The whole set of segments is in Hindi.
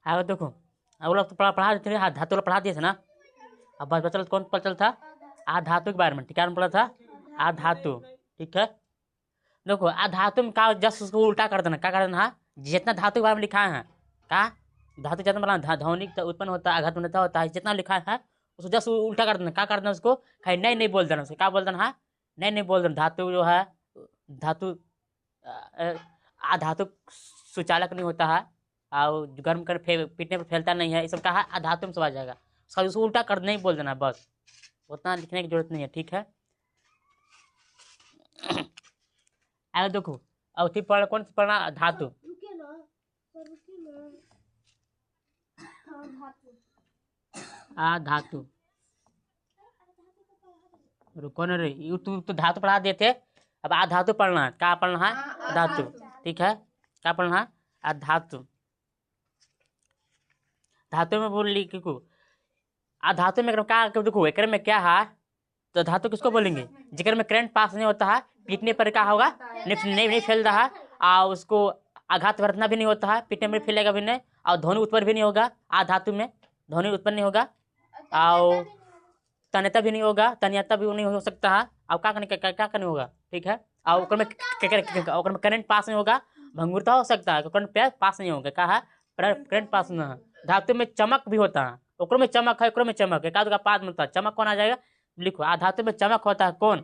हाँ देखो, वो लोग तो पढ़ा देते थे, हाँ धातु वाला पढ़ा दिए थे ना। अब बस बचल कौन पता चल था, आधातु के बारे में। क्या पढ़ा था, आधातु। ठीक है, देखो आधातु में का जस्ट उसको उल्टा कर देना, क्या कर देना, जितना धातु के बारे में लिखा है का, धातु जितना बना ध्वनिक उत्पन्न होता है, आघात बनता होता है, जितना लिखा है उसको जस्ट उल्टा कर देना। क्या कर देना उसको, खाली नहीं नहीं बोल देना उसको, क्या बोल देना है, नहीं नहीं बोल देना। धातु जो है, धातु आधातु सुचालक नहीं होता है, और गर्म कर पीटने पर फैलता नहीं है, ये सब कहा अधातु में सब आ जाएगा। उसको उल्टा कर नहीं बोल देना, बस उतना लिखने की जरूरत नहीं है। ठीक है, आगे देखो, अब फिर पढ़ कौन सा पढ़ना, धातु। धातु रुको न रे, तू तो धातु पढ़ा देते थे, अब आधातु पढ़ना है। क्या पढ़ना है, धातु। ठीक है, क्या पढ़ना है, आधातु। धातु में बोल ली क्यों, आधातु में क्या देखो, एक में क्या है, तो धातु किसको बोलेंगे, जिक्र में करंट पास नहीं होता है, पीटने पर क्या होगा, नहीं फैल रहा, और उसको आघात बरतना भी नहीं होता है, पीटने में फैलेगा भी नहीं, और ध्वनि उत्पन्न भी नहीं होगा। आधातु में ध्वनि उत्पन्न नहीं होगा, और तन्यता भी नहीं होगा, तन्यता भी नहीं हो सकता है, और क्या करने होगा। ठीक है, और ओकर में करंट पास नहीं होगा, भंगुरता हो सकता है, करंट पास नहीं होगा, क्या है, करंट पास नहीं है। धातु में चमक भी होता है, ओकरो में चमक है, ओकरो में चमक है, का पास में होता है, चमक कौन आ जाएगा, लिखो आधातु में चमक होता है कौन,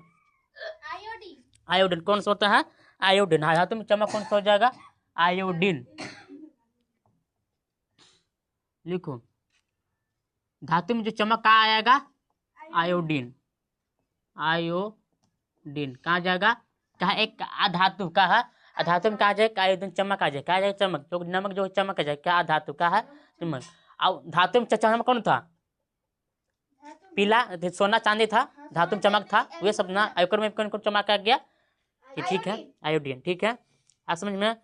आयोडीन। कौन सा होता है, आयोडीन। धातु में चमक कौन सा हो जाएगा, आयोडीन। लिखो, धातु में जो चमक कहाँ आएगा, आयोडीन। आयोडीन कहाँ जाएगा, कहा एक आधातु का है, अधातु में कहा जाएगा आयोडीन, चमक आ जाए, क्या जाएगा, चमक, जो नमक जो चमक आ जाए, क्या धातु का है, चमक। और धातु में चमक कौन था, पीला सोना चांदी था, धातु में चमक था, वे सब ना, आयकर में कौन चमक आ गया, ठीक है, आयोडीन। ठीक है, आप समझ में,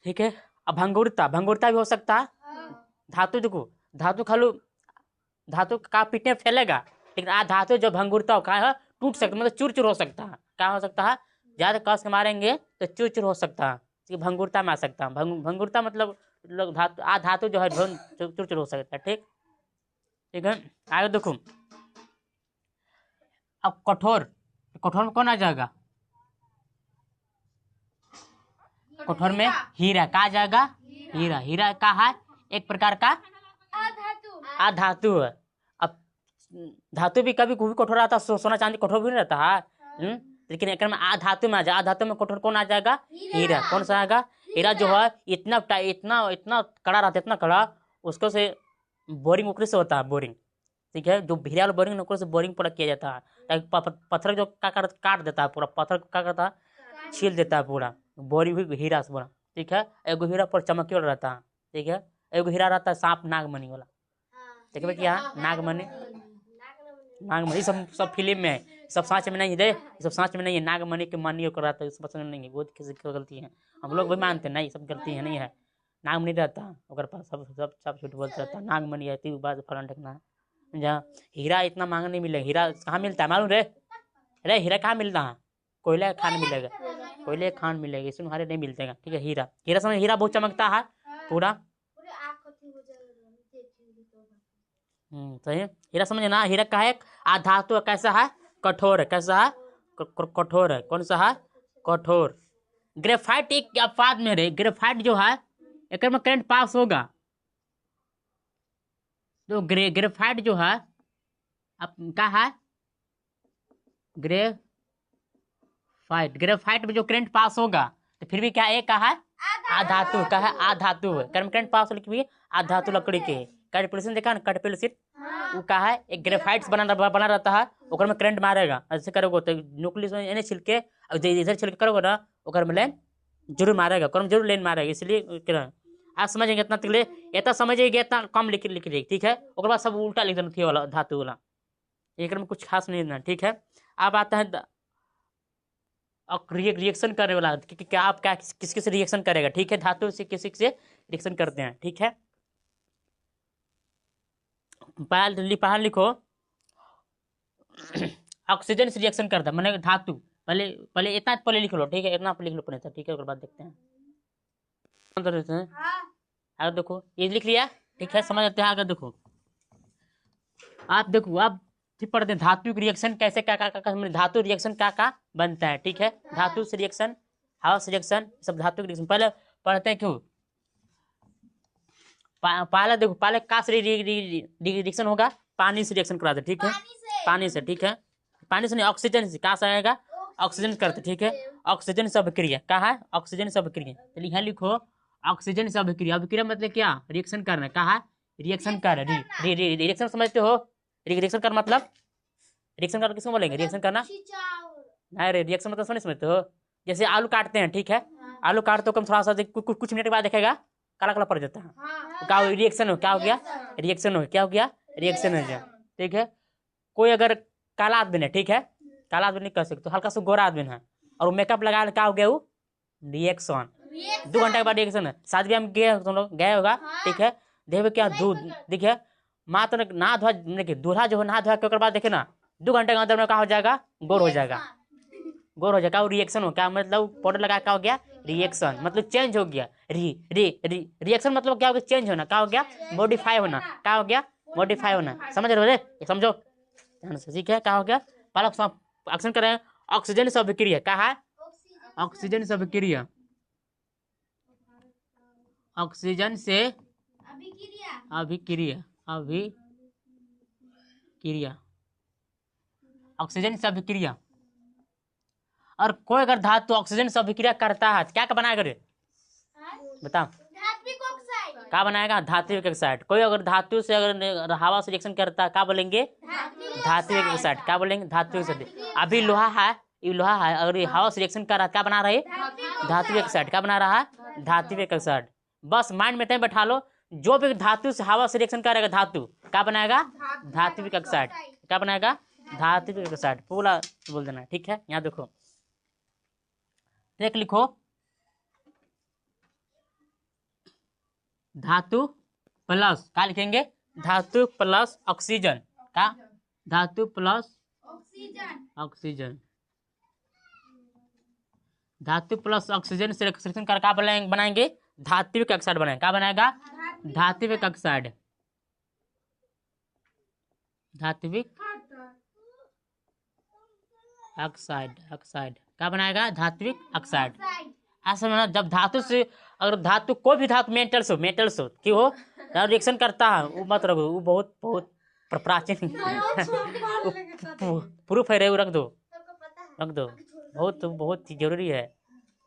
ठीक है। अब भंगुरता, भंगुरता भी हो सकता है, धातु देखो, धातु खालू धातु का पीटने फैलेगा, लेकिन धातु जो भंगुरता हो, है टूट सकता, मतलब चूर चूर हो सकता है, क्या हो सकता है, ज्यादा कस के मारेंगे तो चूर चूर हो सकता है, भंगुरता में आ सकता है। भंगुरता मतलब धातु धातु जो है चूर चूर हो सकता है। ठीक, ठीक है, आगे देखो, अब कठोर, कठोर में कौन आ जाएगा, कठोर में हीरा, कहा जाएगा, हीरा। हीरा का है एक प्रकार का आधातु है। अब धातु भी कभी भी कठोर आता है, सोना चांदी कठोर भी नहीं रहता है, लेकिन एक में आधातु में आ जाए, आधातु में कठोर कौन आ जाएगा, हीरा। कौन सा आएगा, हीरा जो है इतना इतना इतना कड़ा रहता है, इतना कड़ा, उसको से बोरिंग उकरी से होता है, बोरिंग। ठीक है, जो हीरा वाला बोरिंग उकरी से बोरिंग पूरा किया जाता है, ताकि पत्थर जो काट देता है पूरा, पत्थर को क्या करता है, छील देता है पूरा, बोरी भी हीरा से बना। ठीक है, एगो हीरा पर चमकी वाला रहता है। ठीक है, एगो हीरा रहता है सांप नागमणि वाला, देखबे क्या, नागमणि, नागमणि सब फिल्म में है, सब सांच में नहीं है, सब सांच में नहीं है, नागमणि के मणि होकर रहता है, पसंद नहीं है, बहुत किसी की गलती है, हम लोग भी मानते हैं, नहीं सब गलती है, नहीं है, नागमणि रहता है ओकर पास, सब सब सब झूठ बोलते रहता है, नागमणि है ती बात फलन ठेकना है। जहाँ हीरा इतना महंगा नहीं मिलेगा, हीरा कहाँ मिलता है मालूम रे, अरे हीरा कहाँ मिलता है, कोयला खान मिलेगा, कोयले खान मिलेगा, इसमें हमारे नहीं मिलतेगा। ठीक है, हीरा, हीरा समझ, हीरा बहुत चमकता है पूरा, सही है, हीरा समझे ना, हीरा का है आधातु, कैसा है, कठोर है, कैसा है, कठोर है, कौन सा है, कठोर। ग्रेफाइट एक अपवाद में रहे, ग्रेफाइट जो है एक में करंट पास होगा, तो ग्रेफाइट जो है अब क्या है, ग्रेफाइट, ग्रेफाइट में जो करंट पास होगा, तो फिर भी क्या एक का है, आधातु का है, आधातु है, करंट पास होने की भी आधातु लकड़ी के, कैटपेलिसिन देखा ना, कैटपेलिसिन वो का है, एक ग्रेफाइट बना रहता है, ओकर में करंट मारेगा, ऐसे करोगे तो न्यूक्लियस में इन्हें छिलके इधर छिलके करोगे ना, ओकर में लेन जरूर मारेगा, ओकर में जरूर लेन मारेगा, इसलिए आप समझेंगे इतना तक, इतना समझेंगे इतना कम लिख देगी। ठीक है, ओकर बाद सब उल्टा लिख देना थी वाला, धातु वाला, एक में कुछ खास नहीं देना। ठीक है, अब आता है रिएक्शन करने वाला, क्या आप क्या किस किस रिएक्शन करेगा। ठीक है, धातु से किसी से रिएक्शन करते हैं। ठीक है, पढ़ा लिखो, ऑक्सीजन से रिएक्शन करता है, मैंने धातु, पहले पहले इतना पहले लिख लो। ठीक है, इतना लिख लो पहले, ठीक है, उसके बाद देखते हैं। आगे देखो, ये लिख लिया, ठीक है, समझ आते हैं। आगे देखो, आप देखो, आप ठीक पढ़ते हैं धातु रिएक्शन कैसे, क्या धातु रिएक्शन क्या बनता है, ठीक है। धातु से रिएक्शन, हवा से रिएक्शन, सब धातु रिएक्शन पहले पढ़ते हैं। क्यों पहले देखो, पहले का से रिएक्शन होगा, पानी से रिएक्शन कराते, ठीक है, पानी से, ठीक है, पानी से नहीं, ऑक्सीजन से, कहाँ से आएगा, ऑक्सीजन करते, ठीक है। ऑक्सीजन से अभिक्रिया, कहा है, ऑक्सीजन से अभिक्रिया, तो यहाँ लिखो ऑक्सीजन से अभिक्रिया। अभिक्रिया मतलब क्या, रिएक्शन करना, कहा है, रिएक्शन कर, रिएक्शन समझते हो, रिएक्शन कर मतलब, रिएक्शन कर किसको बोलेंगे, रिएक्शन करना, नहीं रे, रिएक्शन मतलब नहीं समझते हो। जैसे आलू काटते हैं, ठीक है, आलू काटते हो कम थोड़ा सा कुछ मिनट के बाद देखेगा काला काला पड़ जाता है, क्या रिएक्शन हो, क्या हो गया, रिएक्शन हो, क्या हो गया, रिएक्शन हो गया, ठीक है। कोई अगर काला आदमी है, ठीक है, काला आदमी नहीं कह सकते, तो हल्का सा गोरा आदमी है और वो मेकअप लगा, क्या हो गया, वो रिएक्शन, 2 घंटे के बाद रिएक्शन है। शादी में गए, तुम लोग गए होगा, ठीक है, देखो क्या दूध, देखिए माँ तो नहा धोआ, देखिए दूल्हा जो है नहा धोआ के बाद देखे ना 2 घंटे के अंदर में क्या हो जाएगा, गोर हो जाएगा, गोर हो जाएगा, वो रिएक्शन हो, क्या मतलब पाउडर लगा, क्या हो गया, रिएक्शन, मतलब चेंज हो गया, रिएक्शन मतलब क्या हो गया, चेंज होना, क्या हो गया, मॉडिफाई होना, क्या हो गया, मॉडिफाई होना, समझ रहे हो, समझो ध्यान से, ठीक है। क्या हो गया, पहले एक्शन करें, ऑक्सीजन से अभिक्रिया, कहा है, ऑक्सीजन से अभिक्रिया, ऑक्सीजन से अभिक्रिया, अभिक्रिया, ऑक्सीजन से अभिक्रिया। और कोई अगर धातु ऑक्सीजन से अभिक्रिया करता है, क्या बनाएगा रे, बताओ, क्या बनाएगा, धात्विक ऑक्साइड। कोई अगर धातु से अगर हवा से रिएक्शन करता है, क्या बोलेंगे, धात्विक ऑक्साइड, क्या बोलेंगे, धात्विक ऑक्साइड। अभी लोहा है, ये लोहा है, अगर ये हवा से रिएक्शन कर रहा है, क्या बना रहा है, धात्विक ऑक्साइड, क्या बना रहा है, धात्विक ऑक्साइड। बस माइंड में टाइम बैठा लो, जो भी धातु से हवा से रिएक्शन करेगा, धातु क्या बनाएगा, धात्विक ऑक्साइड, क्या बनाएगा, धात्विक ऑक्साइड, पूरा बोल देना, ठीक है। यहाँ देखो, देख लिखो, धातु प्लस, क्या लिखेंगे, धातु प्लस ऑक्सीजन, का धातु प्लस ऑक्सीजन, धातु प्लस ऑक्सीजन से रिएक्शन कर क्या बनाएंगे, धात्विक ऑक्साइड बनाएंगे, क्या बनाएगा, धात्विक ऑक्साइड, धात्विक ऑक्साइड, ऑक्साइड क्या बनाएगा, धात्विक ऑक्साइड। ऐसा ना, जब धातु से अगर धातु कोई भी धातु मेटल्स हो कि हो रिएक्शन करता है, वो मत रखो, वो बहुत बहुत प्राचीन प्रूफ है, वो रख दो, बहुत बहुत जरूरी है,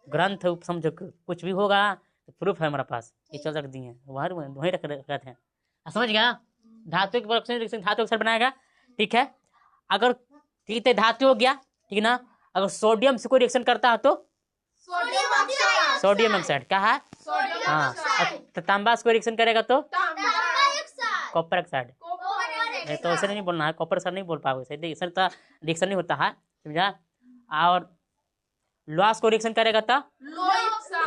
ग्रंथ समझो, कुछ भी होगा तो प्रूफ है हमारे पास, ये चल रख दिए वहीं रख रहते हैं, समझ गया। धातु धातु ऑक्साइड बनाएगा, ठीक है। अगर ठीक है, धातु हो गया, ठीक ना। अगर सोडियम से कोई रिएक्शन करता है तो सोडियम ऑक्साइड, क्या है, हाँ। तांबा से कोई रिएक्शन करेगा तो कॉपर ऑक्साइड, तो ऐसे नहीं बोलना है, कॉपर ऑक्साइड नहीं बोल पाओगे, रिएक्शन नहीं होता है, समझा। और लोहा को रिएक्शन करेगा तो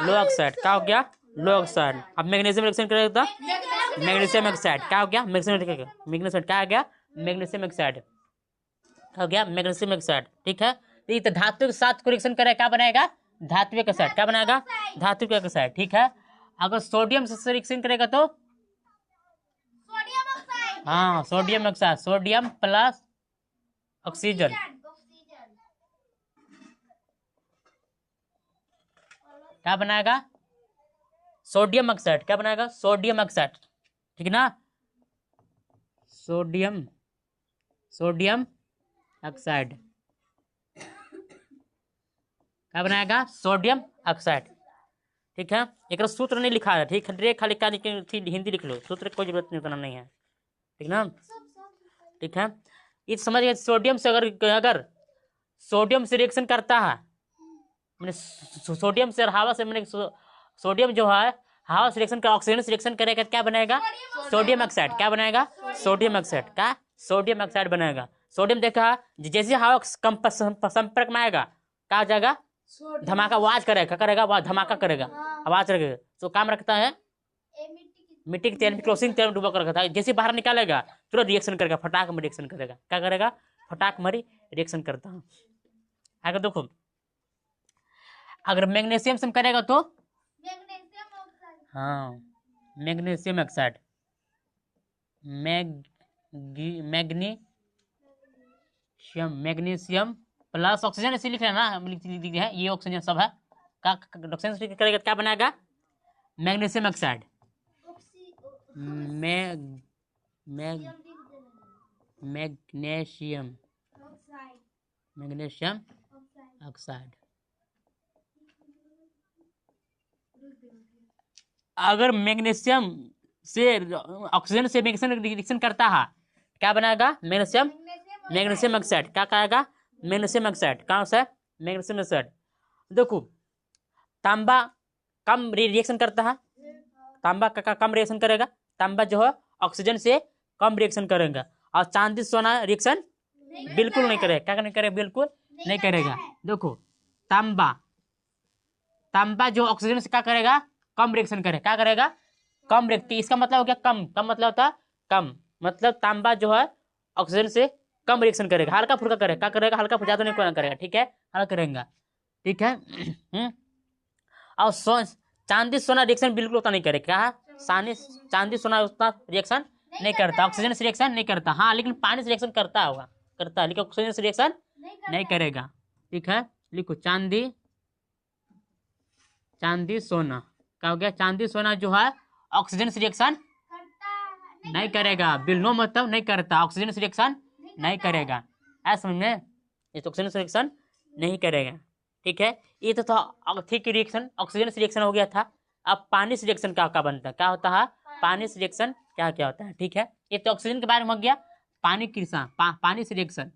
लो ऑक्साइड, क्या हो गया, लो ऑक्साइड। अब मैग्नीशियम रिएक्शन करेगा तो मैग्नीशियम ऑक्साइड, क्या हो गया, मैग्नीशियम क्या आ गया, मैग्नीशियम ऑक्साइड हो गया, मैग्नीशियम ऑक्साइड, ठीक है। तो धातु के साथ को रिएक्शन करेगा, क्या बनाएगा, धात्विक ऑक्साइड, क्या बनाएगा, धात्विक ऑक्साइड, ठीक है। अगर सोडियम से रिएक्शन करेगा तो हाँ, sodium oxide, sodium plus oxygen, क्या बनाएगा, सोडियम ऑक्साइड, क्या बनाएगा, सोडियम ऑक्साइड, ठीक ना, सोडियम ऑक्साइड क्या बनाएगा, सोडियम ऑक्साइड, ठीक है। एक सूत्र नहीं लिखा है, ठीक है, खाली हिंदी लिख लो, सूत्र की कोई जरूरत नहीं, उतना नहीं है, ठीक ना, ठीक है। ये समझ गए, सोडियम से अगर सोडियम से रिएक्शन करता है, मैंने सोडियम से हवा से, मैंने सोडियम जो है हवा से रिएक्शन कर ऑक्सीजन से रिएक्शन करेगा, क्या बनेगा, सोडियम ऑक्साइड, क्या बनेगा, सोडियम ऑक्साइड, क्या सोडियम ऑक्साइड बनेगा। सोडियम देखा, जैसे हवा संपर्क में आएगा, क्या हो जाएगा, धमाका आवाज करेगा, वह धमाका करेगा, आवाज करेगा, तो काम रखता है मिट्टी के तेल में, क्रोसिन तेल में डूबा कर रखता है, जैसे बाहर निकालेगा तुरंत रिएक्शन करेगा, फटाक में रिएक्शन करेगा, क्या करेगा, फटाक में रिएक्शन करता है। अगर देखो, अगर मैग्नीशियम से करेगा तो हाँ, magnesium oxide, magnesium plus oxygen ऐसे लिख रहे हैं ना, हम लिख दिए हैं, ये ऑक्सीजन सब है। का ऑक्सीजन से करेगा क्या बनाएगा? Magnesium oxide, magnesium oxide. अगर मैग्नीशियम से ऑक्सीजन से मैग्नीशियम रिएक्शन करता है, क्या बनाएगा? Magnesium oxide. क्या कहेगा? Magnesium oxide. कहाँ से? Magnesium oxide. देखो, तांबा कम रिएक्शन करता है, तांबा का कम रिएक्शन करेगा, तांबा जो है ऑक्सीजन से कम रिएक्शन करेगा। और चांदी सोना रिएक्शन बिल्कुल नहीं करेगा। क्या नहीं करेगा? बिल्कुल नहीं करेगा। देखो, तांबा जो ऑक्सीजन से क्या करेगा? कम रिएक्शन करेगा। क्या करेगा? कम रिएक्शन। इसका मतलब हो गया कम। कम मतलब होता है कम, मतलब तांबा जो है ऑक्सीजन से कम रिएक्शन करेगा, हल्का फुल्का करेगा। क्या करेगा? हल्का फुल्का, ज्यादा नहीं करेगा। ठीक है, हल्का करेगा। ठीक है। और चांदी सोना रिएक्शन बिल्कुल उतना नहीं करेगा। चांदी सोना उतना रिएक्शन नहीं करता, ऑक्सीजन से रिएक्शन नहीं करता। हाँ, लेकिन पानी से रिएक्शन करता होगा, करता है, लेकिन ऑक्सीजन से रिएक्शन नहीं करेगा। ठीक है, लिखो चांदी सोना। क्या हो गया? चांदी सोना जो है ऑक्सीजन से रिएक्शन नहीं करेगा। बिल्कुल मतलब नहीं करता, ऑक्सीजन से रिएक्शन नहीं करेगा। ऐसा समझ में? ये तो ऑक्सीजन से रिएक्शन नहीं करेगा। ठीक है, ये तो था ठीक रिएक्शन, ऑक्सीजन से रिएक्शन हो गया था। अब पानी से रिएक्शन क्या क्या बनता है? क्या होता है पानी से रिएक्शन? क्या क्या होता है? ठीक है, ये तो ऑक्सीजन के बारे में हो गया। पानी की पानी से रिएक्शन,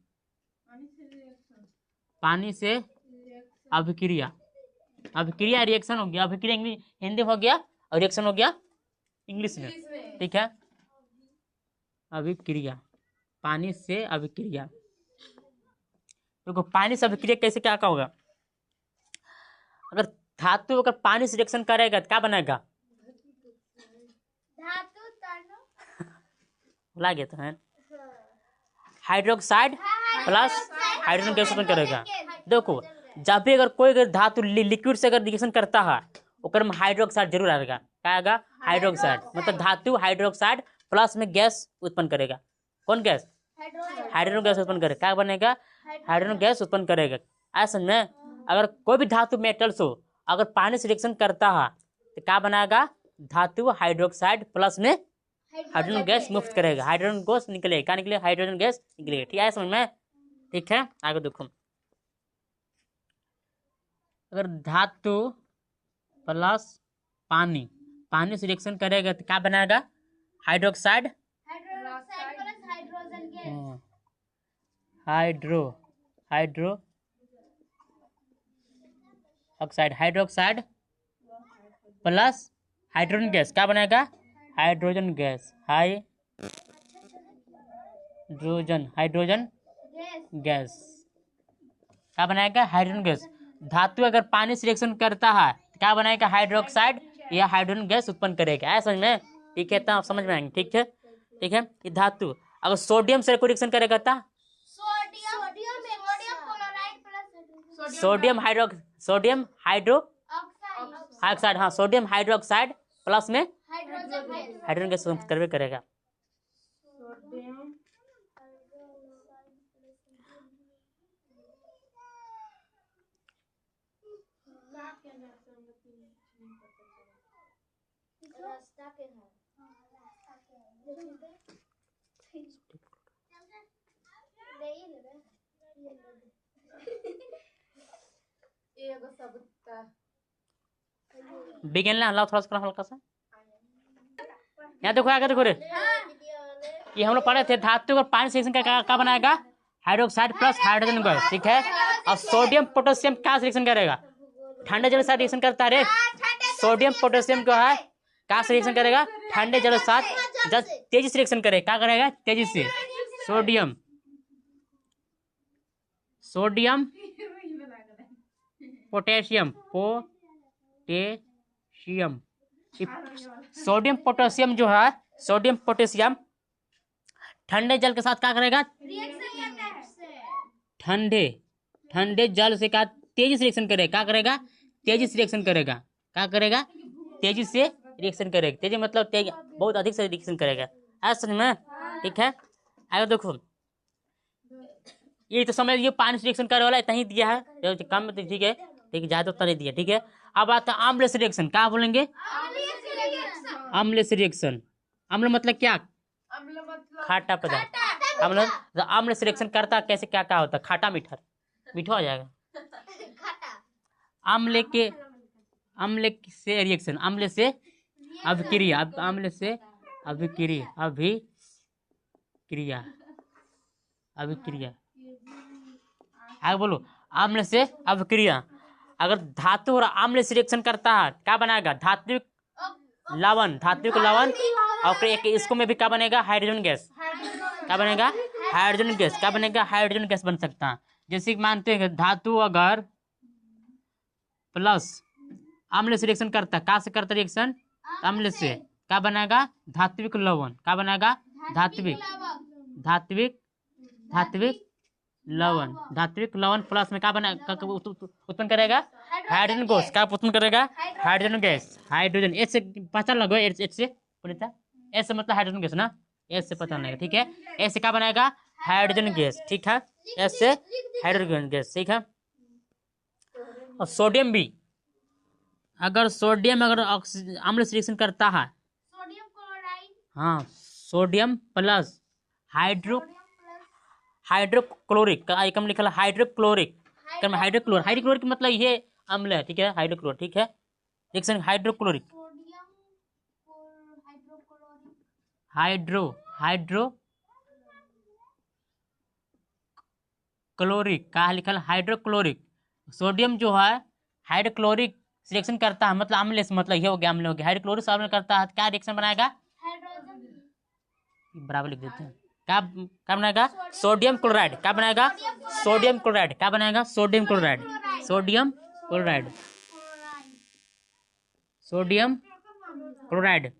पानी से अभिक्रिया, अभिक्रिया रिएक्शन हो गया। अभिक्रिया हिंदी में हो गया और रिएक्शन हो गया इंग्लिश में। ठीक है, अभिक्रिया, पानी से अभिक्रिया। देखो, पानी से अभिक्रिया कैसे क्या होगा? अगर धातु अगर पानी से रिएक्शन करेगा तो क्या बनेगा? भुला गया तो है, हाइड्रोक्साइड प्लस हाइड्रोजन गैस उत्पन्न करेगा। देखो, जब भी अगर कोई धातु लिक्विड से अगर रिएक्शन करता है, ओकर में हाइड्रोक्साइड जरूर आएगा। क्या आएगा? हाइड्रोक्साइड। मतलब धातु हाइड्रोक्साइड प्लस में गैस उत्पन्न करेगा। कौन गैस? हाइड्रोजन गैस उत्पन्न करेगा। क्या बनेगा? हाइड्रोजन गैस उत्पन्न करेगा। ऐसा में अगर कोई भी धातु मेटल्स हो, अगर पानी से रिएक्शन करता है तो क्या बनाएगा? धातु हाइड्रोक्साइड प्लस में हाइड्रोजन गैस मुक्त करेगा। हाइड्रोजन गैस निकलेगा। क्या निकलेगा? हाइड्रोजन गैस निकलेगा। ठीक है, समझ में? ठीक है, आगे देखो, अगर धातु प्लस पानी, पानी से रिएक्शन करेगा तो क्या बनाएगा? Hydroxide, hydro oxide, hydroxide plus hydrogen gas. क्या बनेगा? Hydrogen gas, hydrogen gas. क्या बनाएगा? Hydrogen gas. धातु अगर पानी से रिएक्शन करता है तो क्या बनाएगा? हाइड्रोक्साइड या हाइड्रोजन गैस उत्पन्न करेगा। है समझ में? ठीक है, तो आप समझ में आएंगे। ठीक है, ठीक है। ये धातु अगर सोडियम से कोई रिएक्शन करेगा तो सोडियम हाइड्रो ऑक्साइड, हाँ, सोडियम हाइड्रोक्साइड प्लस में हाइड्रोजन गैस करवे करेगा। बिगिन ला थोड़ा सा हल्का सा। यहाँ देखो, आगे देखो रे, ये हम लोग पढ़े थे धातु और पानी से रिएक्शन क्या बनाएगा? Hydroxide plus hydrogen gas. ठीक है, और सोडियम पोटेशियम क्या से रिएक्शन करेगा? ठंडे जल के साथ रिएक्शन करता है रे। सोडियम पोटेशियम क्या है? क्या से रिएक्शन करेगा? ठंडे जल के साथ जब तेजी से रिएक्शन करेगा। क्या करेगा? तेजी से। सोडियम पोटेशियम, सोडियम पोटेशियम जो है, सोडियम पोटेशियम ठंडे जल के साथ क्या करेगा? ठंडे जल से क्या तेजी से रिएक्शन करेगा? क्या करेगा? तेजी से रिएक्शन करेगा। क्या करेगा? तेजी से रिएक्शन करेगा। तेजी मतलब तेज, बहुत अधिक से रिएक्शन करेगा। है समझ में? ठीक है, आगे देखो, ये तो समझ ये पानी से रिएक्शन करने वाला इतना ही दिया है, कम में ठीक है, ठीक है, ज्यादा उतना नहीं दिया। ठीक है, अब आता है आम्ल से रिएक्शन। क्या बोलेंगे? आम्ल से रिएक्शन। अम्ल मतलब क्या? खाटा पदार्थ। अम्ल, आम्ल से रिएक्शन करता कैसे, क्या क्या होता है? खाटा मीठा, मीठा हो जाएगा। आम्ल से रिएक्शन, आम्ल से अभिक्रिया, आम्ल से अभिक्रिया, अभिक्रिया। आगे बोलो, आम्ल से अभिक्रिया। अगर धातु और आम्ल से रिएक्शन करता है क्या बनाएगा? धात्विक लवण, धात्विक लवण। और फिर एक इसको में भी क्या बनेगा? Hydrogen gas. क्या बनेगा? Hydrogen gas. क्या बनेगा? हाइड्रोजन गैस बन सकता है। जैसे कि मानते हैं धातु अगर प्लस आम्ल से रिएक्शन करता है, कहाँ से करता रिएक्शन? आम्ल से। क्या बनेगा? धात्विक लवण। क्या बनेगा? धात्विक लवण। धात्विक लवण प्लस में क्या बना उत्पन्न करेगा? Hydrogen gas. क्या उत्पन्न करेगा? Hydrogen gas. हाइड्रोजन, एच से पता लगो, एच से पुनीता, एच से मतलब हाइड्रोजन गैस ना, एच से पता लगेगा। ठीक है, एच से क्या बनाएगा? Hydrogen gas. ठीक है, एच से हाइड्रोजन गैस। ठीक है, और सोडियम भी, अगर सोडियम अगर आम्ल से रिएक्शन करता है, सोडियम क्लोराइड, हाँ, सोडियम प्लस हाइड्रोक्लोरिक, कम लिखा है हाइड्रोक्लोरिक, हाइड्रोक्लोरिक मतलब ये अम्ल है। ठीक है, हाइड्रोक्लोर। ठीक है, रिएक्शन हाइड्रोक्लोरिक, हाइड्रोक्लोरिक, क्या लिखा है? हाइड्रोक्लोरिक। सोडियम जो है हाइड्रोक्लोरिक रिएक्शन करता है, मतलब अम्ल से, मतलब ये हो गया, अम्ल हो गया। हाइड्रोक्लोरिक से अम्ल करता है, क्या रिएक्शन बनाएगा? बराबर लिख देते हैं। क्या बनाएगा? Sodium chloride. क्या बनाएगा? Sodium chloride. क्या बनाएगा? Sodium chloride. Sodium chloride, sodium chloride,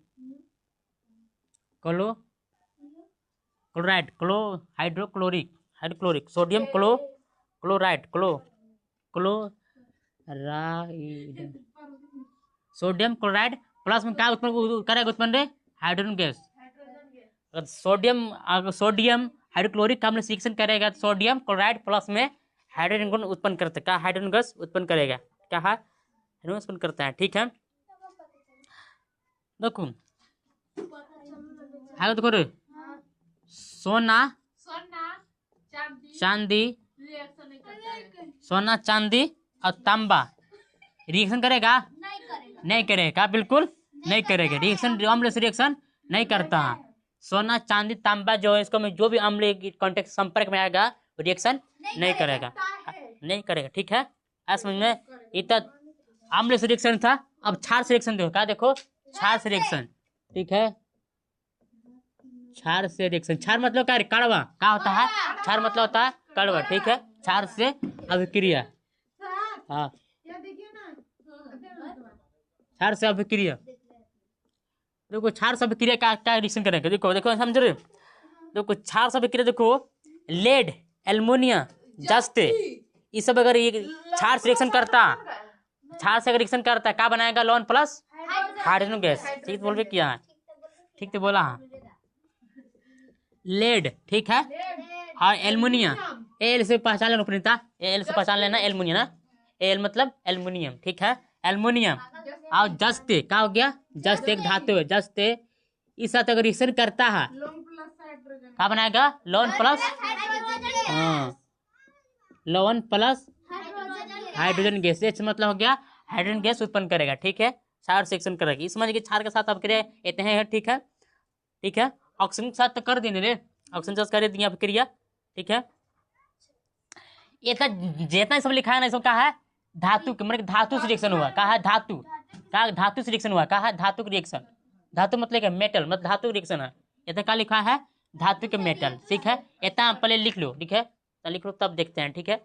chloride, hydrochloric, sodium chloride, sodium chloride plus में क्या उत्पन्न करेगा? उत्पन्न रे हाइड्रोजन गैस। सोडियम हाइड्रोक्लोरिक का हमने रिएक्शन करेगा, सोडियम क्लोराइड प्लस में हाइड्रोजन गुण उत्पन्न करता है। क्या हाइड्रोजन गैस उत्पन्न करेगा? क्या है? हाइड्रोजन उत्पन्न करता है। ठीक है, देखो देखो रे, सोना चांदी और तांबा रिएक्शन करेगा? नहीं करेगा, बिल्कुल नहीं करेगा। रिएक्शन अम्ल से रिएक्शन नहीं करता है। सोना चांदी तांबा जो है, इसको में जो भी अम्ल कांटेक्ट संपर्क में आएगा वो रिएक्शन नहीं करेगा। ठीक है, समझ में? इतना अम्ल से रिएक्शन था। अब क्षार से रिएक्शन देखो। क्या देखो? क्षार से रिएक्शन। ठीक है, क्षार से रिएक्शन। क्षार मतलब क्या? कड़वा। क्या होता है? क्षार मतलब होता है कड़वा। ठीक है, क्षार से अभिक्रिया। हाँ, क्षार से अभिक्रिया। देखो क्षार से अभिक्रिया क्या रिएक्शन करेंगे? देखो समझ रहे? देखो क्षार से अभिक्रिया, देखो लेड, एल्युमिनियम, जस्त, ये सब अगर ये क्षार से रिएक्शन करता, क्षार से अगर रिएक्शन करता क्या बनाएगा? लवण प्लस हाइड्रोजन गैस। ठीक बोल रहे क्या? ठीक तो बोला। हाँ, लेड। ठीक है, और एल्युमिनियम, एल से पहचान लेना प्रणीता, एल से पहचान लेना, एल्युमिनियम ना, एल मतलब एल्युमिनियम। ठीक है, एल्युमिनियम और जस्त, क्या हो गया? जस्त एक धातु है, जस्त इस साथ अगर रिएक्शन करता है क्या बनाएगा? लवण प्लस, हाँ, लवण प्लस हाइड्रोजन गैस। एच मतलब हो गया हाइड्रोजन गैस उत्पन्न करेगा। ठीक है, क्षार से रिएक्शन करेगी। इस समझ के क्षार के साथ अभिक्रिया इतने हैं। ठीक है, ठीक है, ऑक्सीजन के साथ तो कर देने रे, ऑक्सीजन के साथ कर दिया अभिक्रिया। ठीक है, जितना सब लिखा है ना, इसमें क्या है? धातु के मतलब धातु से रिएक्शन हुआ। क्या है? धातु का धातु से रिएक्शन हुआ। क्या है? धातु का रिएक्शन। धातु मतलब क्या? मेटल, मतलब धातु का रिएक्शन है। इतना क्या लिखा है? धातु के मेटल। ठीक है, इतना पहले लिख लो। ठीक है, लिख लो तब देखते हैं। ठीक है।